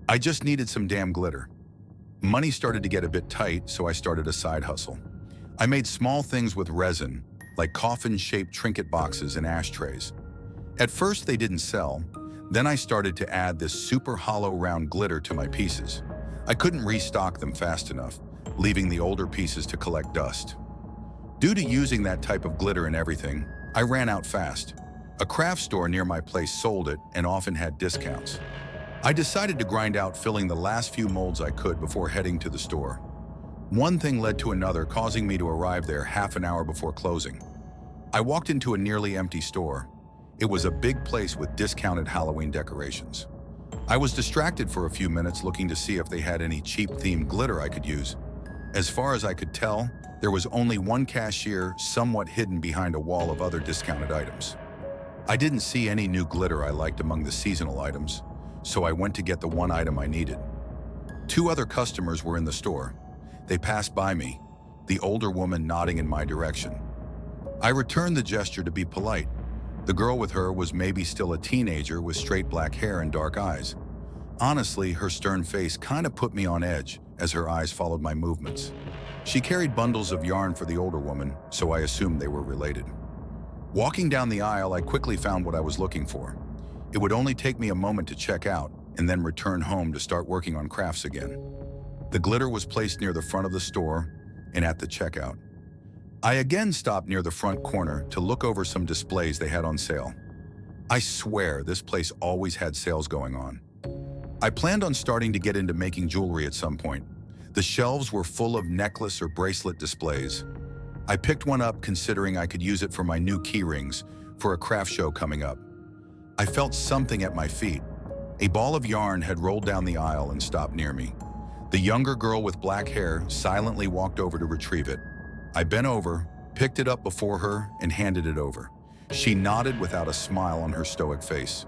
I just needed some damn glitter. Money started to get a bit tight, so I started a side hustle. I made small things with resin, like coffin-shaped trinket boxes and ashtrays. At first, they didn't sell. Then I started to add this super hollow round glitter to my pieces. I couldn't restock them fast enough, leaving the older pieces to collect dust. Due to using that type of glitter in everything, I ran out fast. A craft store near my place sold it and often had discounts. I decided to grind out filling the last few molds I could before heading to the store. One thing led to another, causing me to arrive there half an hour before closing. I walked into a nearly empty store. It was a big place with discounted Halloween decorations. I was distracted for a few minutes looking to see if they had any cheap themed glitter I could use. As far as I could tell, there was only one cashier somewhat hidden behind a wall of other discounted items. I didn't see any new glitter I liked among the seasonal items, so I went to get the one item I needed. Two other customers were in the store. They passed by me, the older woman nodding in my direction. I returned the gesture to be polite. The girl with her was maybe still a teenager with straight black hair and dark eyes. Honestly, her stern face kind of put me on edge as her eyes followed my movements. She carried bundles of yarn for the older woman, so I assumed they were related. Walking down the aisle, I quickly found what I was looking for. It would only take me a moment to check out and then return home to start working on crafts again. The glitter was placed near the front of the store and at the checkout. I again stopped near the front corner to look over some displays they had on sale. I swear this place always had sales going on. I planned on starting to get into making jewelry at some point. The shelves were full of necklace or bracelet displays. I picked one up considering I could use it for my new key rings for a craft show coming up. I felt something at my feet. A ball of yarn had rolled down the aisle and stopped near me. The younger girl with black hair silently walked over to retrieve it. I bent over, picked it up before her, and handed it over. She nodded without a smile on her stoic face.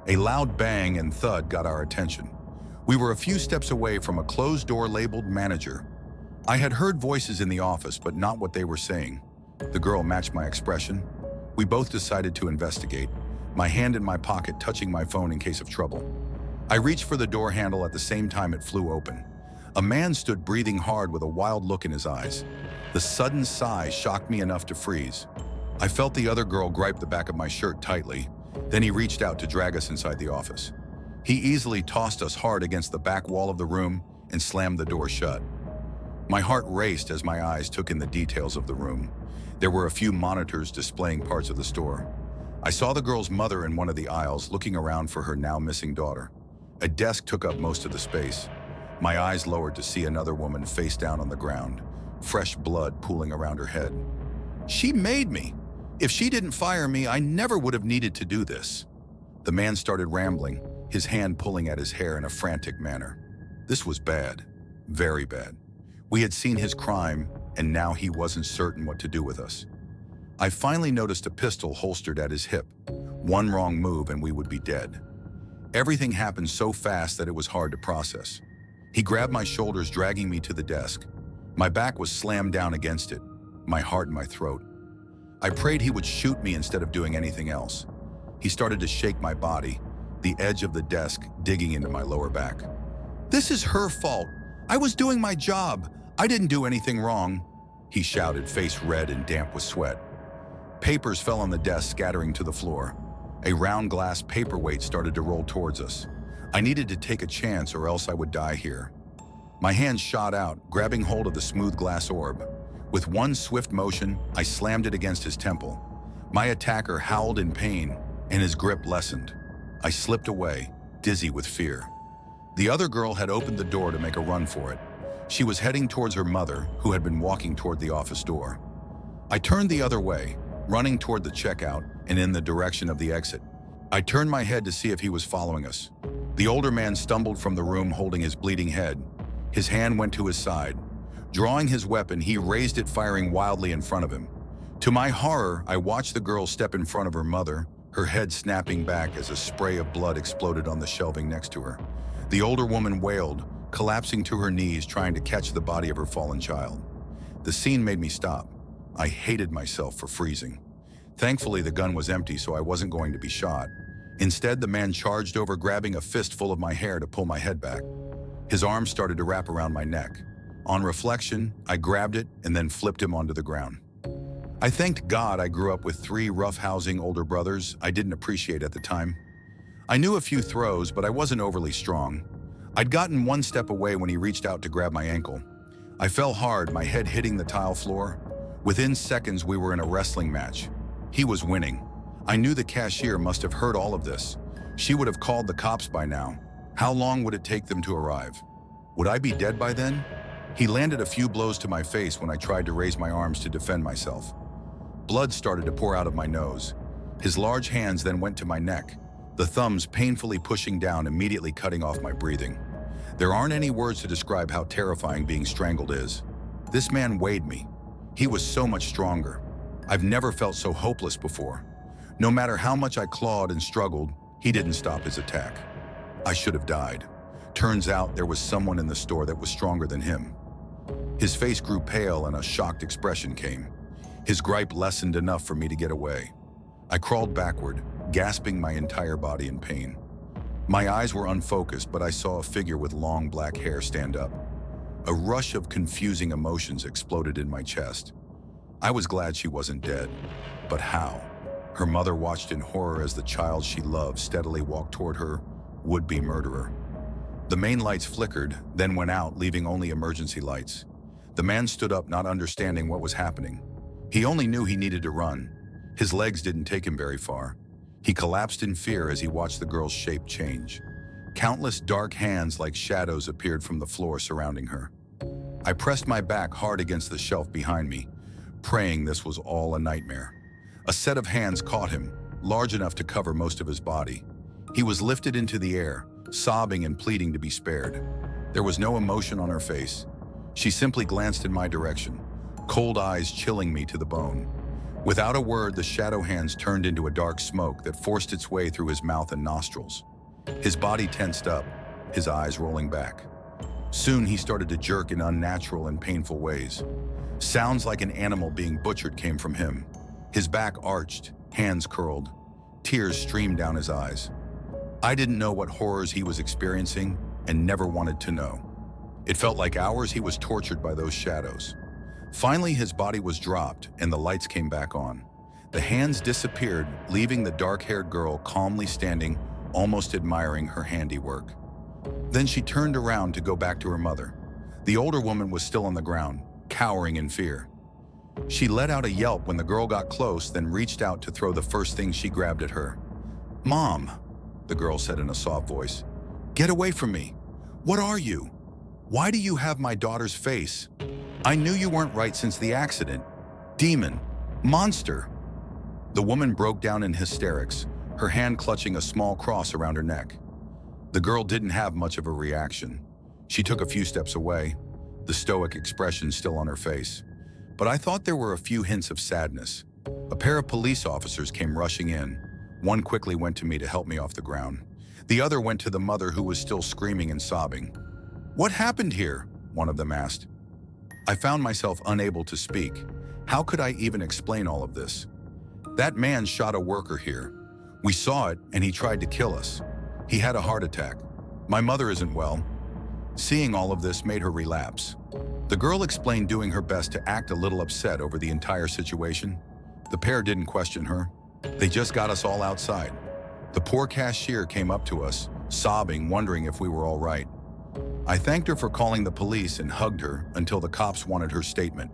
A loud bang and thud got our attention. We were a few steps away from a closed door labeled manager. I had heard voices in the office, but not what they were saying. The girl matched my expression. We both decided to investigate, my hand in my pocket touching my phone in case of trouble. I reached for the door handle at the same time it flew open. A man stood breathing hard with a wild look in his eyes. The sudden sigh shocked me enough to freeze. I felt the other girl gripe the back of my shirt tightly. Then he reached out to drag us inside the office. He easily tossed us hard against the back wall of the room and slammed the door shut. My heart raced as my eyes took in the details of the room. There were a few monitors displaying parts of the store. I saw the girl's mother in one of the aisles looking around for her now missing daughter. A desk took up most of the space. My eyes lowered to see another woman face down on the ground, fresh blood pooling around her head. She made me. If she didn't fire me, I never would have needed to do this. The man started rambling, his hand pulling at his hair in a frantic manner. This was bad, very bad. We had seen his crime, and now he wasn't certain what to do with us. I finally noticed a pistol holstered at his hip. One wrong move and we would be dead. Everything happened so fast that it was hard to process. He grabbed my shoulders, dragging me to the desk. My back was slammed down against it, my heart in my throat. I prayed he would shoot me instead of doing anything else. He started to shake my body, the edge of the desk digging into my lower back. "This is her fault. I was doing my job. I didn't do anything wrong," he shouted, face red and damp with sweat. Papers fell on the desk, scattering to the floor. A round glass paperweight started to roll towards us. I needed to take a chance or else I would die here. My hand shot out, grabbing hold of the smooth glass orb. With one swift motion, I slammed it against his temple. My attacker howled in pain, and his grip lessened. I slipped away, dizzy with fear. The other girl had opened the door to make a run for it. She was heading towards her mother, who had been walking toward the office door. I turned the other way, running toward the checkout and in the direction of the exit. I turned my head to see if he was following us. The older man stumbled from the room holding his bleeding head. His hand went to his side. Drawing his weapon, he raised it, firing wildly in front of him. To my horror, I watched the girl step in front of her mother, her head snapping back as a spray of blood exploded on the shelving next to her. The older woman wailed, collapsing to her knees, trying to catch the body of her fallen child. The scene made me stop. I hated myself for freezing. Thankfully, the gun was empty, so I wasn't going to be shot. Instead, the man charged over, grabbing a fistful of my hair to pull my head back. His arms started to wrap around my neck. On reflection, I grabbed it and then flipped him onto the ground. I thanked God I grew up with 3 roughhousing older brothers I didn't appreciate at the time. I knew a few throws, but I wasn't overly strong. I'd gotten one step away when he reached out to grab my ankle. I fell hard, my head hitting the tile floor. Within seconds, we were in a wrestling match. He was winning. I knew the cashier must have heard all of this. She would have called the cops by now. How long would it take them to arrive? Would I be dead by then? He landed a few blows to my face when I tried to raise my arms to defend myself. Blood started to pour out of my nose. His large hands then went to my neck, the thumbs painfully pushing down, immediately cutting off my breathing. There aren't any words to describe how terrifying being strangled is. This man weighed me. He was so much stronger. I've never felt so hopeless before. No matter how much I clawed and struggled, he didn't stop his attack. I should have died. Turns out there was someone in the store that was stronger than him. His face grew pale and a shocked expression came. His gripe lessened enough for me to get away. I crawled backward, gasping my entire body in pain. My eyes were unfocused, but I saw a figure with long black hair stand up. A rush of confusing emotions exploded in my chest. I was glad she wasn't dead, but how? Her mother watched in horror as the child she loved steadily walked toward her would-be murderer. The main lights flickered, then went out, leaving only emergency lights. The man stood up, not understanding what was happening. He only knew he needed to run. His legs didn't take him very far. He collapsed in fear as he watched the girl's shape change. Countless dark hands like shadows appeared from the floor surrounding her. I pressed my back hard against the shelf behind me, praying this was all a nightmare. A set of hands caught him, large enough to cover most of his body. He was lifted into the air, sobbing and pleading to be spared. There was no emotion on her face. She simply glanced in my direction, cold eyes chilling me to the bone. Without a word, the shadow hands turned into a dark smoke that forced its way through his mouth and nostrils. His body tensed up, his eyes rolling back. Soon he started to jerk in unnatural and painful ways. Sounds like an animal being butchered came from him. His back arched, hands curled. Tears streamed down his eyes. I didn't know what horrors he was experiencing and never wanted to know. It felt like hours he was tortured by those shadows. Finally, his body was dropped and the lights came back on. The hands disappeared, leaving the dark-haired girl calmly standing, almost admiring her handiwork. Then she turned around to go back to her mother. The older woman was still on the ground, cowering in fear. She let out a yelp when the girl got close, then reached out to throw the first thing she grabbed at her. "Mom," the girl said in a soft voice. "Get away from me. What are you? Why do you have my daughter's face? I knew you weren't right since the accident. Demon. Monster." The woman broke down in hysterics, her hand clutching a small cross around her neck. The girl didn't have much of a reaction. She took a few steps away, the stoic expression still on her face. But I thought there were a few hints of sadness. A pair of police officers came rushing in. One quickly went to me to help me off the ground. The other went to the mother, who was still screaming and sobbing. "What happened here?" one of them asked. I found myself unable to speak. How could I even explain all of this? "That man shot a worker here. We saw it and he tried to kill us. He had a heart attack. My mother isn't well." Seeing all of this made her relapse. The girl explained, doing her best to act a little upset over the entire situation. The pair didn't question her. They just got us all outside. The poor cashier came up to us, sobbing, wondering if we were all right. I thanked her for calling the police and hugged her until the cops wanted her statement.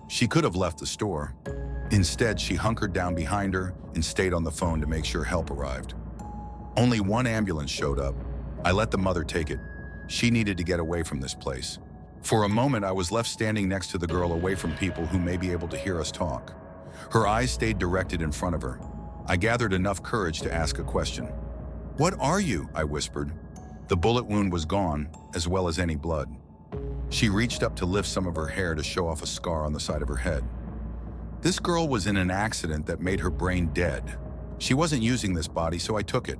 She could have left the store. Instead, she hunkered down behind her and stayed on the phone to make sure help arrived. Only one ambulance showed up. I let the mother take it. She needed to get away from this place. For a moment, I was left standing next to the girl, away from people who may be able to hear us talk. Her eyes stayed directed in front of her. I gathered enough courage to ask a question. "What are you?" I whispered. The bullet wound was gone, as well as any blood. She reached up to lift some of her hair to show off a scar on the side of her head. This girl was in an accident that made her brain dead. She wasn't using this body, so I took it.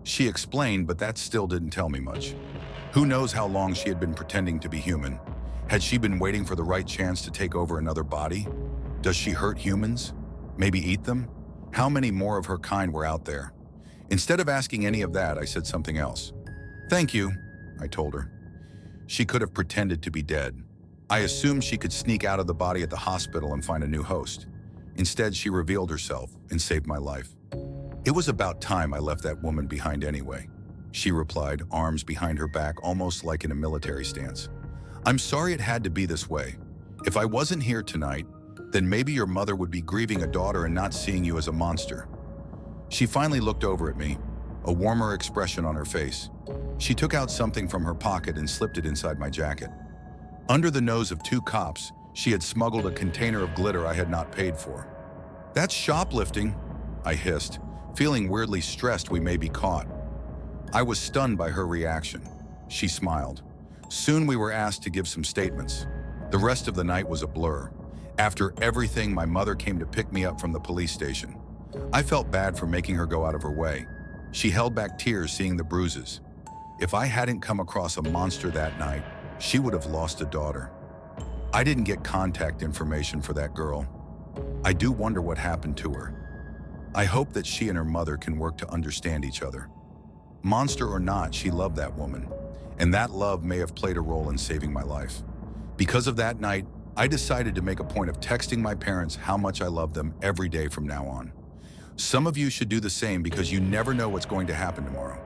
She explained, but that still didn't tell me much. Who knows how long she had been pretending to be human? Had she been waiting for the right chance to take over another body? Does she hurt humans? Maybe eat them? How many more of her kind were out there? Instead of asking any of that, I said something else. "Thank you," I told her. She could have pretended to be dead. I assumed she could sneak out of the body at the hospital and find a new host. Instead, she revealed herself and saved my life. "It was about time I left that woman behind anyway," she replied, arms behind her back, almost like in a military stance. "I'm sorry it had to be this way. If I wasn't here tonight, then maybe your mother would be grieving a daughter and not seeing you as a monster." She finally looked over at me, a warmer expression on her face. She took out something from her pocket and slipped it inside my jacket. Under the nose of 2 cops, she had smuggled a container of glitter I had not paid for. "That's shoplifting," I hissed, feeling weirdly stressed we may be caught. I was stunned by her reaction. She smiled. Soon we were asked to give some statements. The rest of the night was a blur. After everything, my mother came to pick me up from the police station. I felt bad for making her go out of her way. She held back tears seeing the bruises. If I hadn't come across a monster that night, she would have lost a daughter. I didn't get contact information for that girl. I do wonder what happened to her. I hope that she and her mother can work to understand each other. Monster or not, she loved that woman, and that love may have played a role in saving my life. Because of that night, I decided to make a point of texting my parents how much I love them every day from now on. Some of you should do the same because you never know what's going to happen tomorrow.